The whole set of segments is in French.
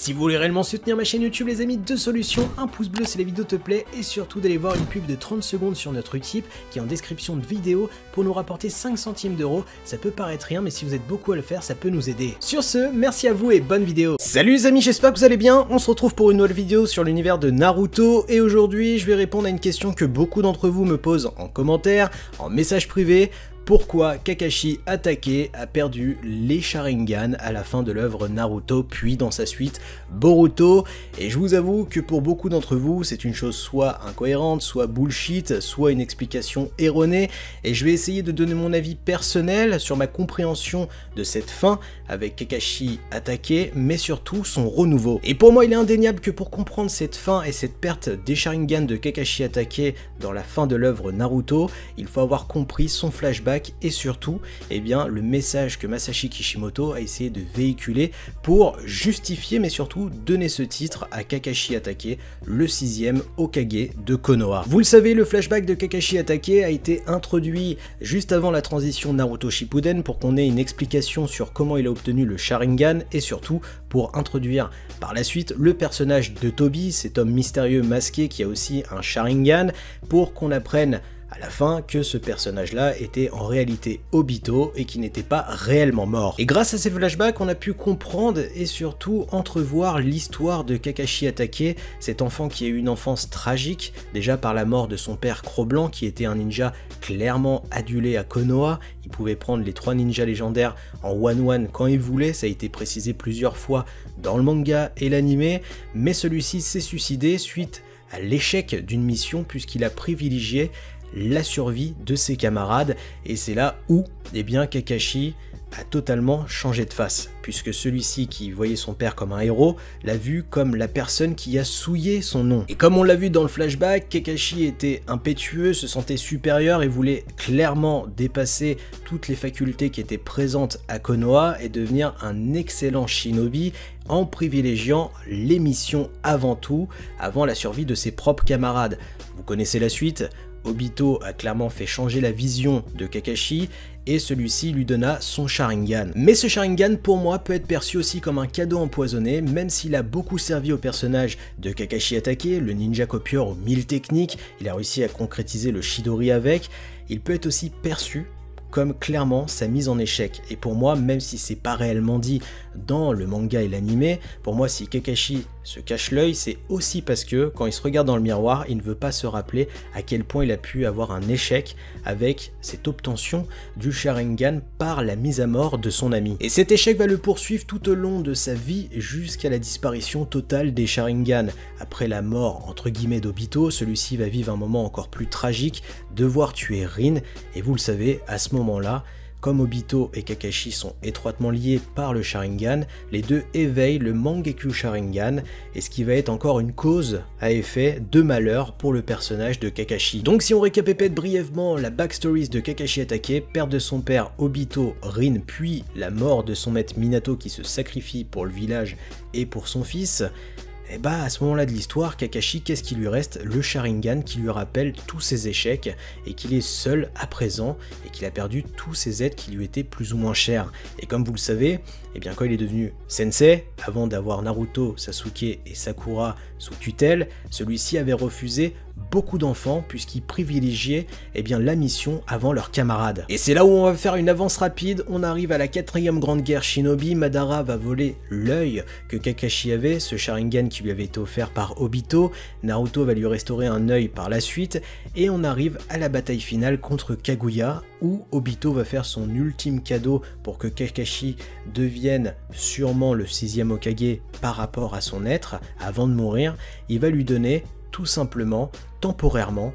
Si vous voulez réellement soutenir ma chaîne YouTube les amis, deux solutions, un pouce bleu si la vidéo te plaît et surtout d'aller voir une pub de 30 secondes sur notre Utip qui est en description de vidéo pour nous rapporter 5 centimes d'euros. Ça peut paraître rien mais si vous êtes beaucoup à le faire ça peut nous aider. Sur ce, merci à vous et bonne vidéo. Salut les amis, j'espère que vous allez bien, on se retrouve pour une nouvelle vidéo sur l'univers de Naruto et aujourd'hui je vais répondre à une question que beaucoup d'entre vous me posent en commentaire, en message privé. Pourquoi Kakashi Hatake a perdu les Sharingan à la fin de l'œuvre Naruto puis dans sa suite Boruto? Et je vous avoue que pour beaucoup d'entre vous c'est une chose soit incohérente, soit bullshit, soit une explication erronée et je vais essayer de donner mon avis personnel sur ma compréhension de cette fin avec Kakashi Hatake mais surtout son renouveau. Et pour moi il est indéniable que pour comprendre cette fin et cette perte des Sharingan de Kakashi Hatake dans la fin de l'œuvre Naruto, il faut avoir compris son flashback et surtout eh bien, le message que Masashi Kishimoto a essayé de véhiculer pour justifier mais surtout donner ce titre à Kakashi Hatake, le 6e Hokage de Konoha. Vous le savez, le flashback de Kakashi Hatake a été introduit juste avant la transition Naruto Shippuden pour qu'on ait une explication sur comment il a obtenu le Sharingan et surtout pour introduire par la suite le personnage de Tobi, cet homme mystérieux masqué qui a aussi un Sharingan, pour qu'on apprenne à la fin que ce personnage-là était en réalité Obito et qui n'était pas réellement mort. Et grâce à ces flashbacks, on a pu comprendre et surtout entrevoir l'histoire de Kakashi Hatake, cet enfant qui a eu une enfance tragique, déjà par la mort de son père Cro-Blanc qui était un ninja clairement adulé à Konoha. Il pouvait prendre les 3 ninjas légendaires en one-one quand il voulait, ça a été précisé plusieurs fois dans le manga et l'anime, mais celui-ci s'est suicidé suite à l'échec d'une mission puisqu'il a privilégié la survie de ses camarades et c'est là où eh bien, Kakashi a totalement changé de face puisque celui-ci qui voyait son père comme un héros l'a vu comme la personne qui a souillé son nom. Et comme on l'a vu dans le flashback, Kakashi était impétueux, se sentait supérieur et voulait clairement dépasser toutes les facultés qui étaient présentes à Konoha et devenir un excellent shinobi en privilégiant les missions avant tout, avant la survie de ses propres camarades. Vous connaissez la suite. Obito a clairement fait changer la vision de Kakashi et celui-ci lui donna son Sharingan. Mais ce Sharingan pour moi peut être perçu aussi comme un cadeau empoisonné, même s'il a beaucoup servi au personnage de Kakashi Hatake, le ninja copieur aux 1000 techniques, il a réussi à concrétiser le Chidori avec, il peut être aussi perçu comme clairement sa mise en échec. Et pour moi, même si c'est pas réellement dit dans le manga et l'anime, pour moi si Kakashi se cache l'œil, c'est aussi parce que quand il se regarde dans le miroir, il ne veut pas se rappeler à quel point il a pu avoir un échec avec cette obtention du Sharingan par la mise à mort de son ami. Et cet échec va le poursuivre tout au long de sa vie jusqu'à la disparition totale des Sharingan. Après la mort entre guillemets d'Obito, celui-ci va vivre un moment encore plus tragique, devoir tuer Rin, et vous le savez, à ce moment-là, comme Obito et Kakashi sont étroitement liés par le Sharingan, les deux éveillent le Mangekyou Sharingan, et ce qui va être encore une cause à effet de malheur pour le personnage de Kakashi. Donc si on récapitule brièvement la backstory de Kakashi Hatake, perte de son père Obito, Rin, puis la mort de son maître Minato qui se sacrifie pour le village et pour son fils, et bah à ce moment-là de l'histoire, Kakashi, qu'est-ce qui lui reste? Le Sharingan qui lui rappelle tous ses échecs et qu'il est seul à présent et qu'il a perdu tous ses aides qui lui étaient plus ou moins chers. Et comme vous le savez, eh bien quand il est devenu sensei, avant d'avoir Naruto, Sasuke et Sakura sous tutelle, celui-ci avait refusé beaucoup d'enfants puisqu'ils privilégiaient eh bien, la mission avant leurs camarades. Et c'est là où on va faire une avance rapide, on arrive à la 4e grande guerre shinobi, Madara va voler l'œil que Kakashi avait, ce Sharingan qui lui avait été offert par Obito, Naruto va lui restaurer un œil par la suite, et on arrive à la bataille finale contre Kaguya, où Obito va faire son ultime cadeau pour que Kakashi devienne sûrement le 6e Hokage par rapport à son être, avant de mourir, il va lui donner tout simplement, temporairement,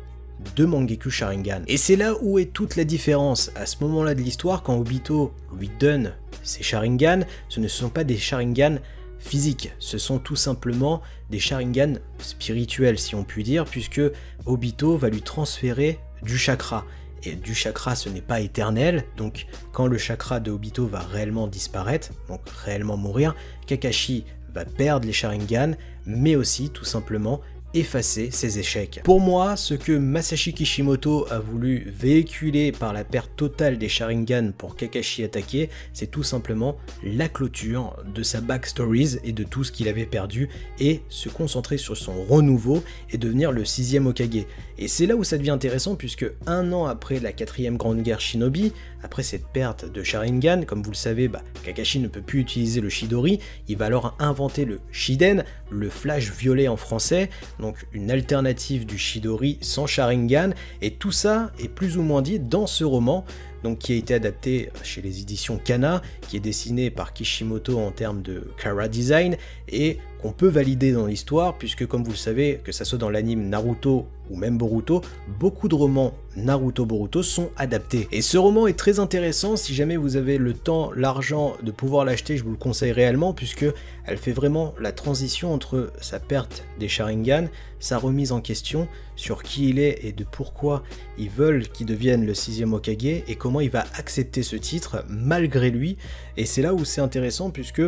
2 Mangekyou Sharingan. Et c'est là où est toute la différence. À ce moment-là de l'histoire, quand Obito lui donne ses Sharingan, ce ne sont pas des Sharingan physiques, ce sont tout simplement des Sharingan spirituels, si on peut dire, puisque Obito va lui transférer du chakra. Et du chakra, ce n'est pas éternel, donc quand le chakra de Obito va réellement disparaître, donc réellement mourir, Kakashi va perdre les Sharingan, mais aussi tout simplement effacer ses échecs. Pour moi, ce que Masashi Kishimoto a voulu véhiculer par la perte totale des Sharingan pour Kakashi attaquer, c'est tout simplement la clôture de sa backstories et de tout ce qu'il avait perdu et se concentrer sur son renouveau et devenir le 6e Hokage. Et c'est là où ça devient intéressant puisque un an après la 4e Grande Guerre Shinobi, après cette perte de Sharingan, comme vous le savez, Kakashi ne peut plus utiliser le Chidori, il va alors inventer le Shiden, le flash violet en français, donc une alternative du Chidori sans Sharingan, et tout ça est plus ou moins dit dans ce roman, donc qui a été adapté chez les éditions Kana, qui est dessiné par Kishimoto en termes de Chara Design, et qu'on peut valider dans l'histoire, puisque comme vous le savez, que ça soit dans l'anime Naruto ou même Boruto, beaucoup de romans Naruto-Boruto sont adaptés. Et ce roman est très intéressant, si jamais vous avez le temps, l'argent de pouvoir l'acheter, je vous le conseille réellement, puisque elle fait vraiment la transition entre sa perte des Sharingan, sa remise en question sur qui il est et de pourquoi ils veulent qu'il devienne le 6e Hokage, et comment il va accepter ce titre malgré lui. Et c'est là où c'est intéressant, puisque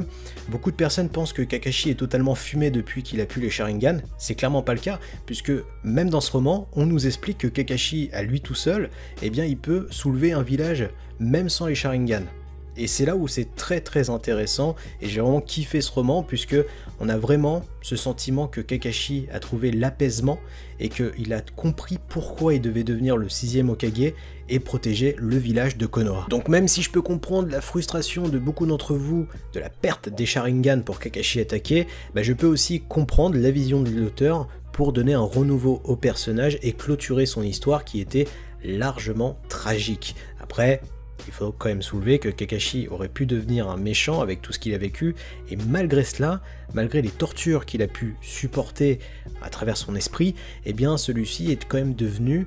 beaucoup de personnes pensent que Kakashi est totalement fumé depuis qu'il a pu les Sharingan. C'est clairement pas le cas, puisque même dans ce roman, on nous explique que Kakashi, à lui tout seul, eh bien il peut soulever un village même sans les Sharingan. Et c'est là où c'est très intéressant, et j'ai vraiment kiffé ce roman, puisque on a vraiment ce sentiment que Kakashi a trouvé l'apaisement, et qu'il a compris pourquoi il devait devenir le 6e Hokage, et protéger le village de Konoha. Donc même si je peux comprendre la frustration de beaucoup d'entre vous de la perte des Sharingan pour Kakashi attaquer, je peux aussi comprendre la vision de l'auteur pour donner un renouveau au personnage et clôturer son histoire qui était largement tragique. Après, il faut quand même soulever que Kakashi aurait pu devenir un méchant avec tout ce qu'il a vécu, et malgré cela, malgré les tortures qu'il a pu supporter à travers son esprit, eh bien celui-ci est quand même devenu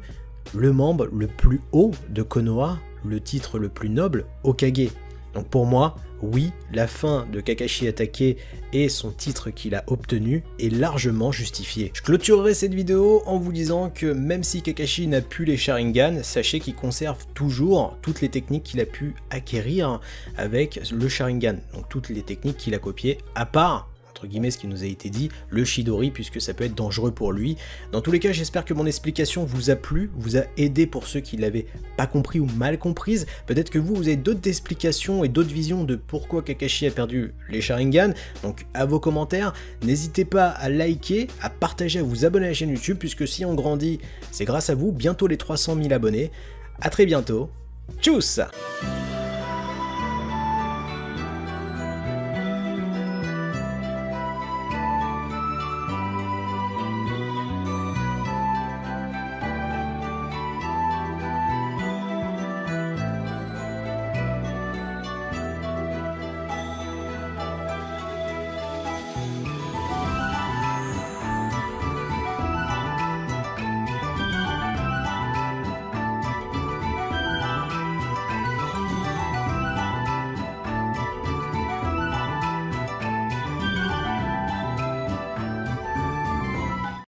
le membre le plus haut de Konoha, le titre le plus noble, Hokage. Donc pour moi, oui, la fin de Kakashi attaqué et son titre qu'il a obtenu est largement justifié. Je clôturerai cette vidéo en vous disant que même si Kakashi n'a plus les Sharingan, sachez qu'il conserve toujours toutes les techniques qu'il a pu acquérir avec le Sharingan. Donc toutes les techniques qu'il a copiées, à part, entre guillemets, ce qui nous a été dit, le Chidori, puisque ça peut être dangereux pour lui. Dans tous les cas, j'espère que mon explication vous a plu, vous a aidé pour ceux qui l'avaient pas compris ou mal comprise. Peut-être que vous avez d'autres explications et d'autres visions de pourquoi Kakashi a perdu les Sharingan. Donc à vos commentaires, n'hésitez pas à liker, à partager, à vous abonner à la chaîne YouTube, puisque si on grandit, c'est grâce à vous. Bientôt les 300 000 abonnés. À très bientôt. Tchuss!